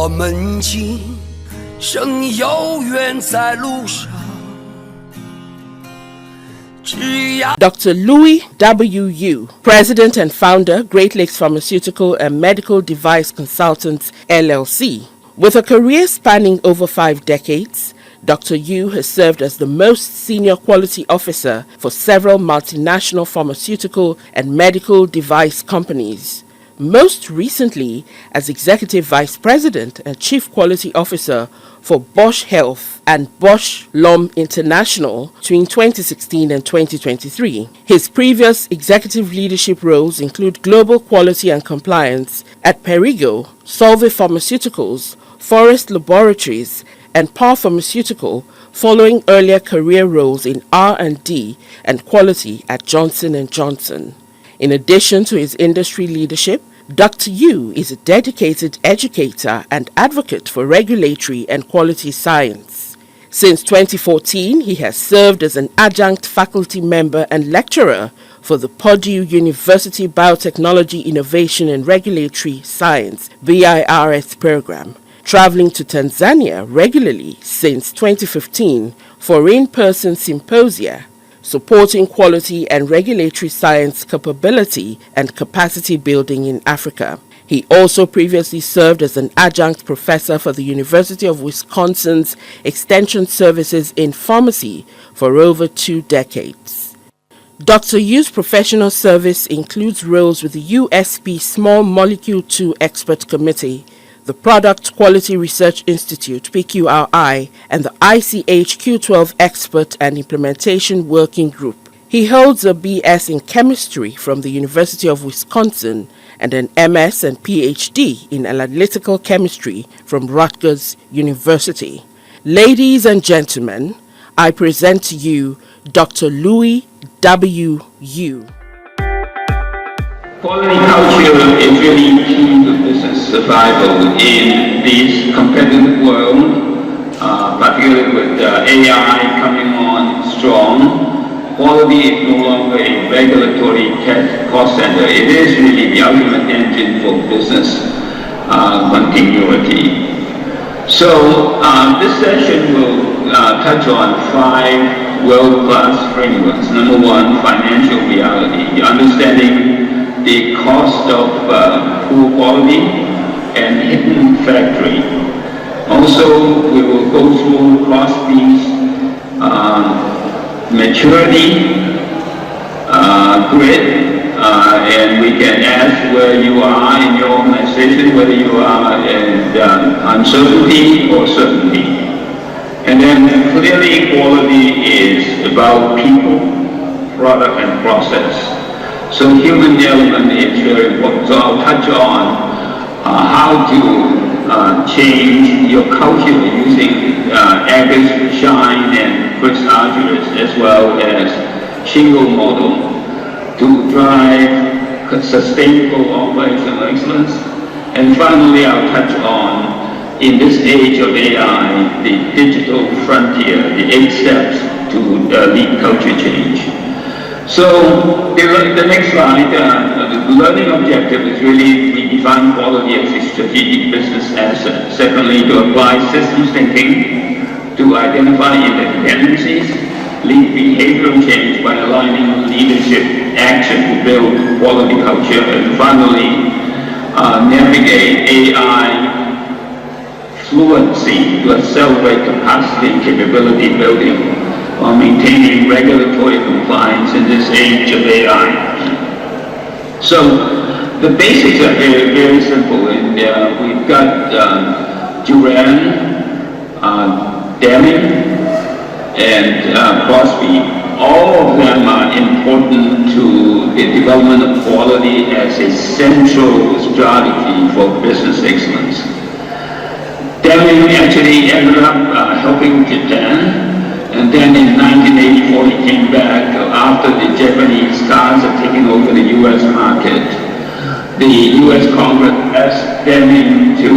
我们今生有缘在路上。Dr. Louis W. Yu, President and Founder, Great Lakes Pharmaceutical and Medical Device Consultants, LLC. With a career spanning over 5 decades, Dr. Yu has served as the most senior quality officer for several multinational pharmaceutical and medical device companies. Most recently as Executive Vice President and Chief Quality Officer for Bosch Health and Bosch Lom International between 2016 and 2023. His previous executive leadership roles include Global Quality and Compliance at Perrigo, Solvay Pharmaceuticals, Forest Laboratories, and Par Pharmaceutical, following earlier career roles in R&D and quality at Johnson & Johnson. In addition to his industry leadership, Dr. Yu is a dedicated educator and advocate for regulatory and quality science. Since 2014, he has served as an adjunct faculty member and lecturer for the Purdue University Biotechnology Innovation and Regulatory Science BIRS program, traveling to Tanzania regularly since 2015 for in-person symposia supporting quality and regulatory science capability and capacity building in Africa. He also previously served as an adjunct professor for the University of Wisconsin's Extension Services in Pharmacy for over 2 decades. Dr. Yu's professional service includes roles with the USP Small Molecule 2 Expert Committee, the Product Quality Research Institute, PQRI, and the ICH Q12 Expert and Implementation Working Group. He holds a BS in Chemistry from the University of Wisconsin and an MS and PhD in Analytical Chemistry from Rutgers University. Ladies and gentlemen, I present to you Dr. Louis W. Yu. Quality culture is really key to business survival in this competitive world, particularly with AI coming on strong. Quality is no longer a regulatory cost center. It is really the ultimate engine for business continuity. So this session will touch on 5 world-class frameworks. Number 1, financial reality, understanding the cost of poor quality and hidden factory. Also, we will go through across these maturity grid, and we can ask where you are in your organization, whether you are in uncertainty or certainty. And then clearly quality is about people, product, and process. So human element is very important. So I'll touch on how to change your culture using Agus, Shine, and Chris Argyris, as well as Shingle model to drive sustainable operational excellence. And finally, I'll touch on, in this age of AI, the digital frontier, the 8 steps to lead culture change. So the next slide, the learning objective is really we define quality as a strategic business asset. Secondly, to apply systems thinking to identify interdependencies, lead behavioral change by aligning leadership action to build quality culture, and finally, navigate AI fluency to accelerate capacity and capability building while maintaining regulatory compliance in this age of AI. So the basics are very, very simple. And we've got Duran, Deming, and Crosby. All of them are important to the development of quality as a central strategy for business excellence. Deming actually ended up helping Japan. And then in 1984, he came back after the Japanese cars had taken over the U.S. market. The U.S. Congress asked them to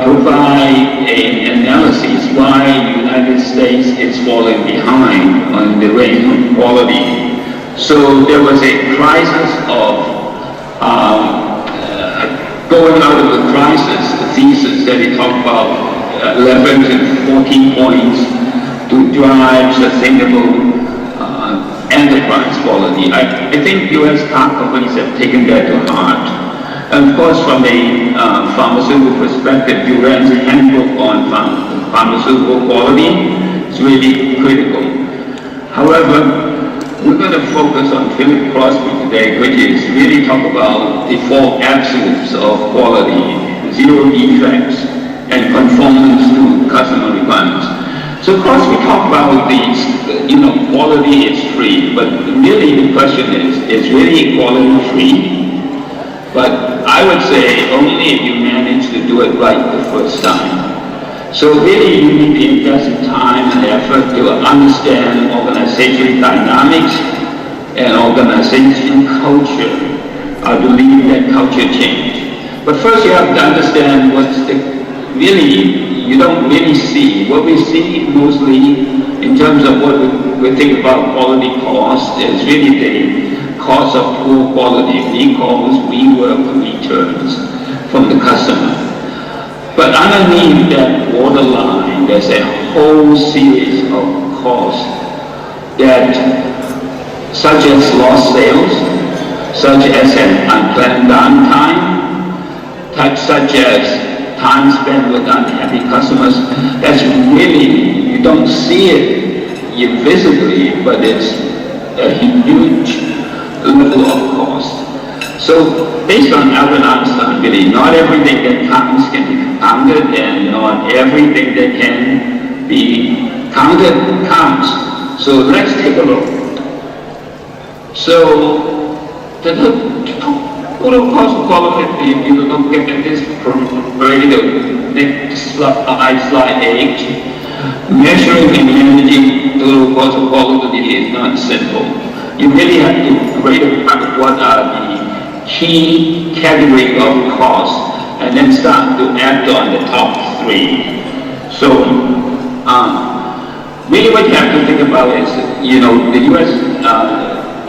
provide an analysis why the United States is falling behind on the range of quality. So there was a crisis of going out of the crisis, the thesis that he talked about 11 to 14 points to drive sustainable enterprise quality. I think U.S. car companies have taken that to heart. And of course, from a pharmaceutical perspective, Duran's handbook on pharmaceutical quality is really critical. However, we're going to focus on Philip Crosby today, which is really talk about the four absolutes of quality: zero defects and conformance to customer requirements. So of course we talk about these, quality is free, but really the question is really quality free? But I would say only if you manage to do it right the first time. So really you need to invest in time and effort to understand organizational dynamics and organization culture. I believe that culture change. But first you have to understand you don't really see. What we see mostly in terms of what we think about quality cost is really the cost of poor quality, recalls, rework, returns from the customer. But underneath that borderline, there's a whole series of costs that, such as lost sales, such as an unplanned downtime, such as time spent with unhappy customers. That's really, you don't see it invisibly, but it's a huge level of cost. So based on Albert Einstein, really, not everything that counts can be counted, and not everything that can be counted counts. So let's take a look. So the total cost of quality, if you look at this from the next slide 8, measuring and managing total cost of quality is not simple. You really have to create a what are the key category of costs, and then start to add on the top 3. So really what you have to think about is, the U.S.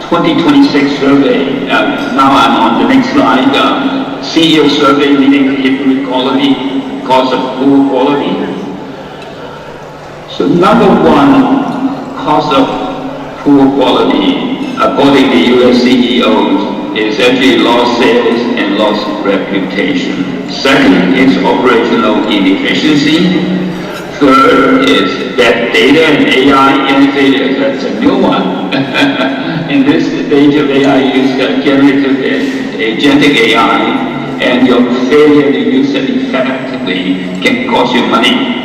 2026 survey, now I'm on the next slide, CEO survey leading to quality, cost of poor quality. So number 1, cost of poor quality, according to U.S. CEOs, is actually lost sales and lost reputation. Second is operational inefficiency. Third is bad data and AI innovators. That's a new one. In this age of AI, you use generative and agentic AI, and your failure to use it effectively can cost you money.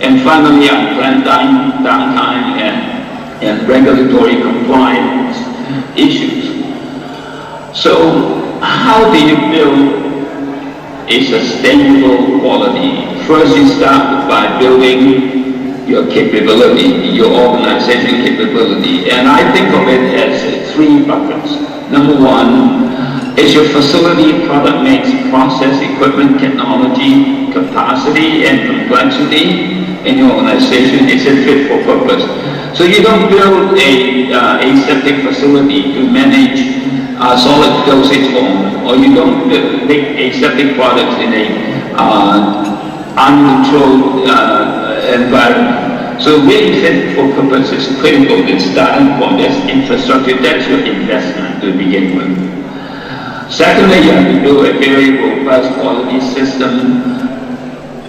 And finally, unplanned downtime and regulatory compliance issues. So how do you build a sustainable quality? First, you start by building your capability, your organization capability. And I think of it as 3 buckets. Number 1, is your facility, product mix, process, equipment, technology, capacity, and complexity in your organization? Is it fit for purpose? So you don't build a aseptic facility to manage solid dosage form, or you don't make aseptic products in a uncontrolled environment. So really fit for purpose is critical. The starting point, that's infrastructure, that's your investment to begin with. Secondly, you have to build a very robust quality system,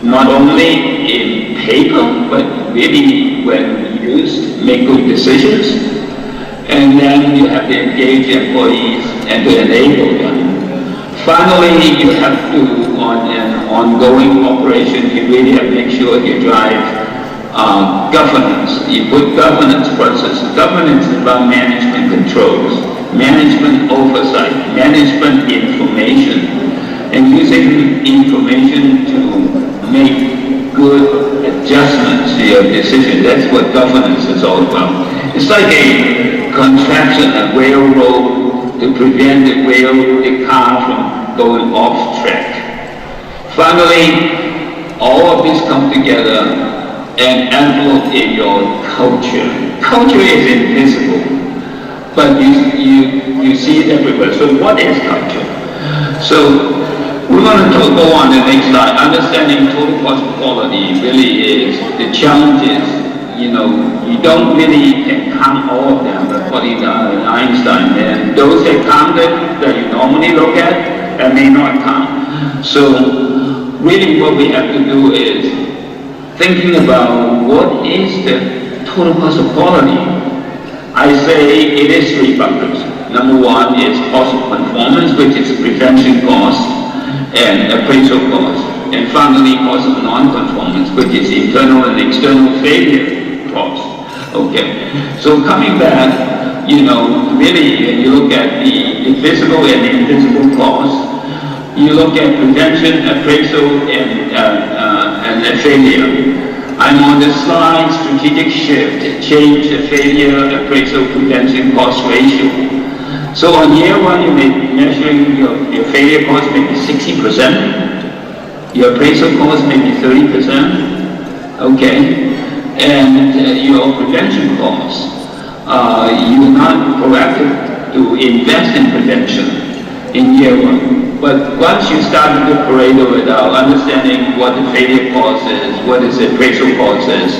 not only in paper, but really when used, make good decisions. And then you have to engage employees and to enable them. Finally, you have to, on an ongoing operation, you really have to make sure you drive governance. You put governance process. Governance is about management controls, management oversight, management information, and using information to make good adjustments to your decision. That's what governance is all about. It's like a contraption, a railroad, to prevent the car from going off track. Finally, all of this come together and envelope in your culture. Culture is invisible, but you see it everywhere. So what is culture? So We're going to go on the next slide. Understanding total cost of quality really is the challenges. You don't really can count all of them, according to Einstein. And those that counted that you normally look at, that may not count. So really what we have to do is thinking about what is the total cost of quality. I say it is three buckets. Number one is cost of conformance, which is prevention cost and appraisal cost. And finally, cost of non-conformance, which is internal and external failure cost. Okay. So coming back, really when you look at the physical and invisible costs, you look at prevention, appraisal, and failure. I'm on the slide, strategic shift, change the failure, appraisal, prevention, cost ratio. So on year one, you may be measuring your failure cost maybe 60%, your appraisal cost maybe 30%, okay, and your prevention costs, you're not proactive to invest in prevention in year one. But once you start to do Pareto without understanding what the failure cost is, what is the appraisal cost is,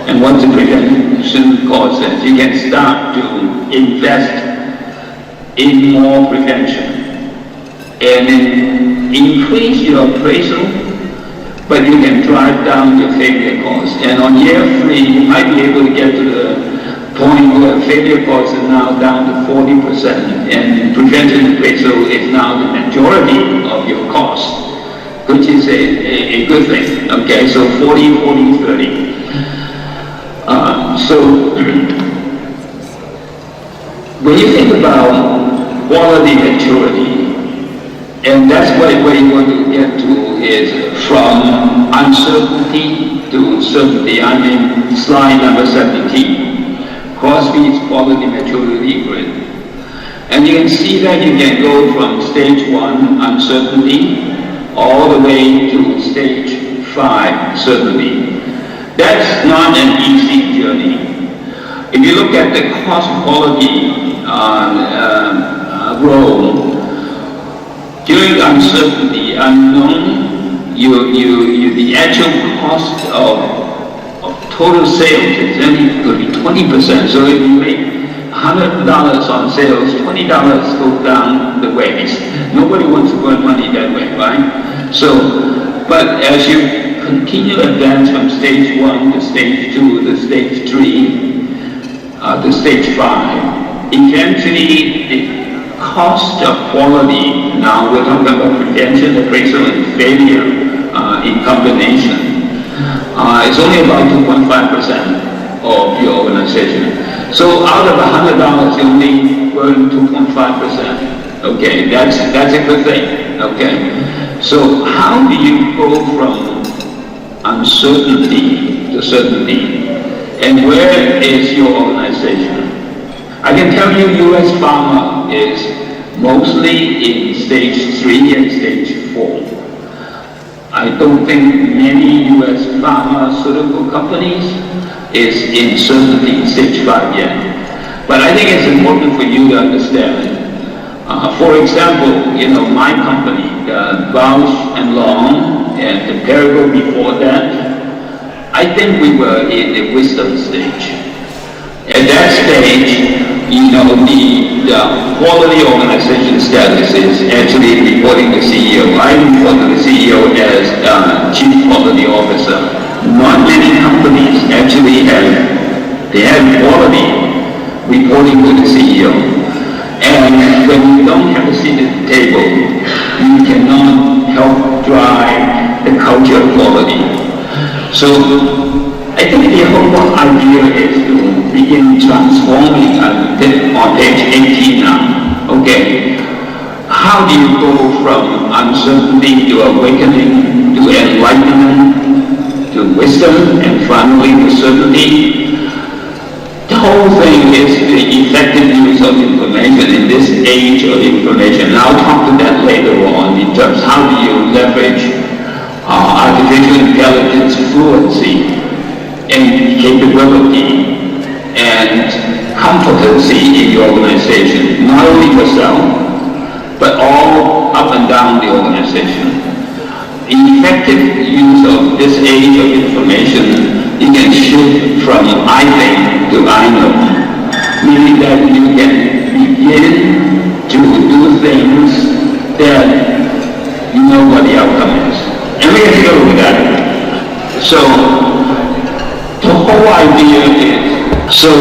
and what the prevention cost is, you can start to invest in more prevention and then increase your appraisal, but you can drive down your failure cost. And on year 3, you might be able to get to the point where failure costs are now down to 40%, and prevention and appraisal is now the majority of your cost, which is a good thing. Okay, so 40, 40, 30. So when you think about quality maturity, and that's what you want to get to is from uncertainty to certainty. I'm in slide number 17. Crosby's quality maturity grid. And you can see that you can go from stage 1, uncertainty, all the way to stage 5, certainty. That's not an easy journey. If you look at the cost quality role, during uncertainty, unknown, the actual cost of total sales is only going to be 20%. So if you make $100 on sales, $20 goes down the waste. Nobody wants to burn money that way, right? So, but as you continue advance from stage 1 to stage 2 to stage 3 to stage 5, eventually the cost of quality, now we're talking about prevention, appraisal, and failure in combination, it's only about 2.5% of your organization. So out of $100, you only burn 2.5%. Okay, that's a good thing. Okay, so how do you go from uncertainty to certainty, and where is your organization? I can tell you U.S. pharma is mostly in stage 3 and stage 4. I don't think many U.S. pharmaceutical companies is in certainty stage 5 yet. But I think it's important for you to understand. For example, my company, Bausch and Lomb, and the Perrigo before that, I think we were in the wisdom stage. At that stage, the quality organization status is actually reporting to the CEO. I report to the CEO as Chief Quality Officer. Not many companies actually have quality reporting to the CEO. And when you don't have a seat at the table, you cannot help drive the culture of quality. So I think the whole idea is to begin transforming on page 18 now. Okay, how do you go from uncertainty to awakening, to enlightenment, to wisdom, and finally to certainty? The whole thing is the effective use of information in this age of information. And I'll talk to that later on in terms of how do you leverage artificial intelligence fluency and capability and competency in your organization, not only yourself, but all up and down around the organization. The effective use of this age of information, you can shift from I think to I know, meaning that you can begin to do things that you know what the outcome is. And we can go with that. So the whole idea is, so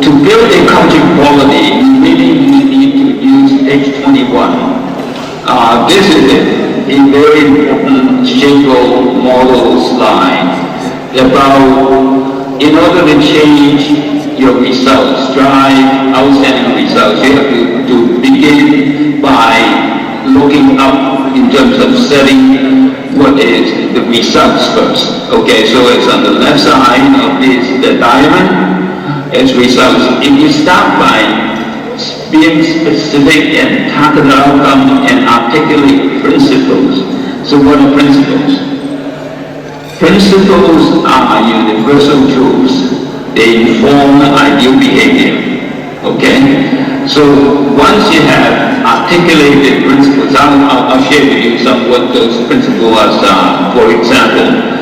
to build a culture quality, you really need to use page 21. This is a very important Shingo model slide about, in order to change your results, drive outstanding results, you have to begin by looking up in terms of setting what is the results first. Okay, so it's on the left side of the diamond as results. If you start by being specific and target outcome and articulate principles. So what are principles? Principles are universal truths. They inform ideal behavior. Okay? So once you have articulated principles, I'll share with you some what those principles are. For example,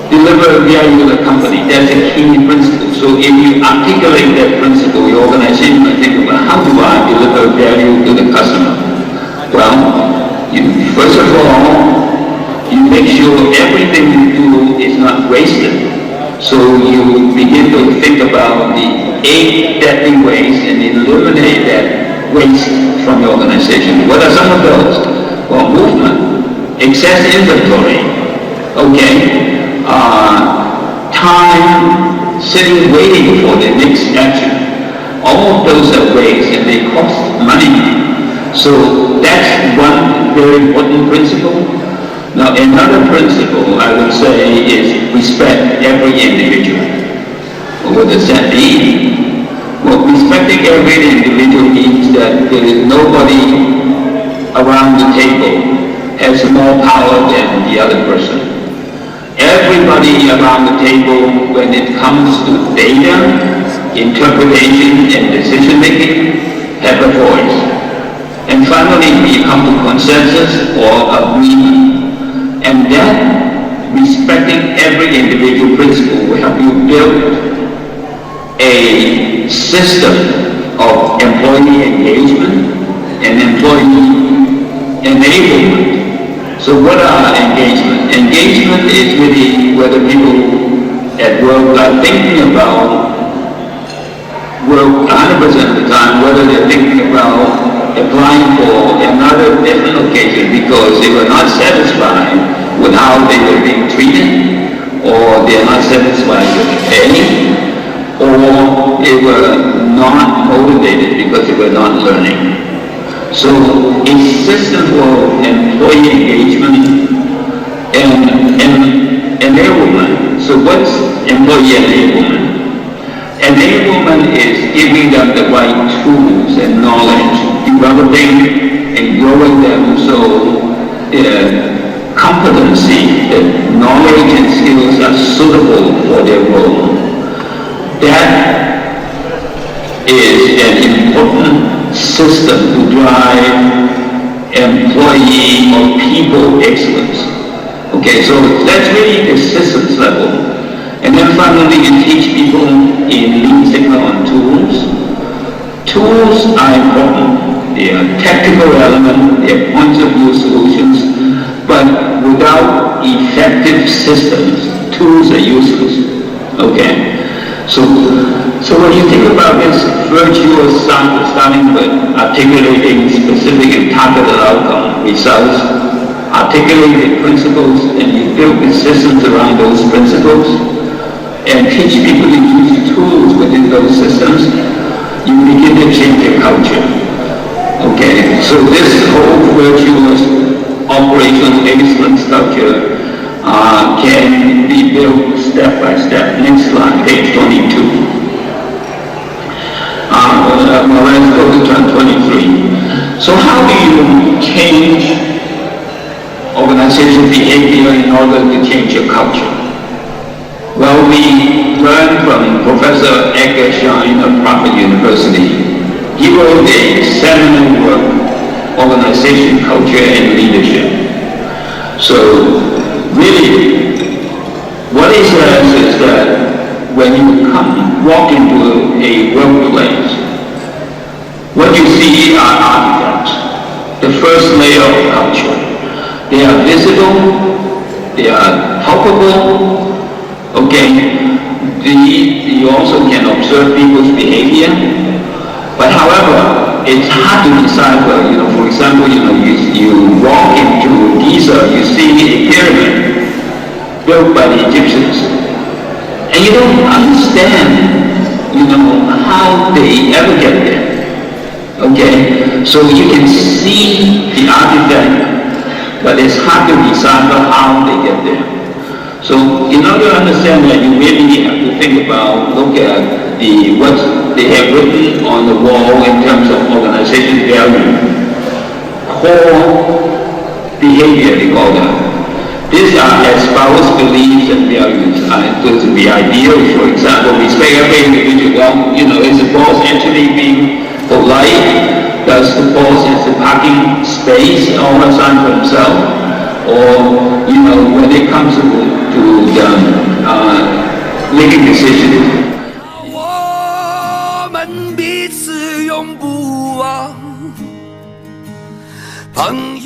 deliver value to the company. That's a key principle. So if you articulate that principle, your organization might think about how do I deliver value to the customer? Well, first of all, you make sure everything you do is not wasted. So you begin to think about the 8 deadly ways and eliminate that waste from your organization. What are some of those? Well, movement, excess inventory, okay, time sitting waiting for the next action. All of those are waste and they cost money. So that's one very important principle. Now another principle I would say is respect every individual. What does that mean? Well, respecting every individual means that there is nobody around the table has more power than the other person. Everybody around the table, when it comes to data, interpretation, and decision making, have a voice. And finally, we come to consensus or agreement. And that respecting every individual principle will help you build a system of employee engagement and employee enablement. So what are engagement? Engagement is really whether people at work are thinking about work 100% of the time, whether they're thinking about applying for another different occasion because they were not satisfied with how they were being treated, or they're not satisfied with the pay, or they were not motivated because they were not learning. So a system for employee engagement and enablement. So what's employee enablement? Enablement is giving them the right tools and knowledge, developing and growing them so their competency, the knowledge and skills are suitable for their role. That is an important system to drive employee or people excellence. Okay, so that's really the systems level. And then finally, you teach people in Lean Sigma on tools. Tools are important. They are technical element, they are points of view solutions, but without effective systems, tools are useless. Okay. So when you think about this virtuous cycle, starting with articulating specific and targeted outcome results, articulating principles, and you build the systems around those principles, and teach people to use tools within those systems, you begin to change your culture. Okay, so this whole virtuous operational excellence culture can be built step by step. Next slide, page 22. Let's go to turn 23. So how do you change organizational behavior in order to change your culture? Well, we learned from Professor Edgar Schein of Prof University. He wrote a seminal work on organization, culture, and leadership. So really, what it says is that when you walk into a workplace, what you see are artifacts. The first layer of culture. They are visible, they are palpable, okay? You also can observe people's behavior, but however, it's hard to decipher. For example, you walk into Giza, you see a pyramid built by the Egyptians, and you don't understand, how they ever get there. Okay, so you can see the artifact, but it's hard to decipher how they get there. So in order to understand that, you really have to think about, look at what they have written on the wall in terms of organization value, core behavior, they call them. These are espoused beliefs and values. Those are the ideals, for example, respect every individual. Is the boss actually being polite? Does the boss has the parking space all assigned for himself? Or, when it comes to making decisions. 我们彼此永不忘，朋友。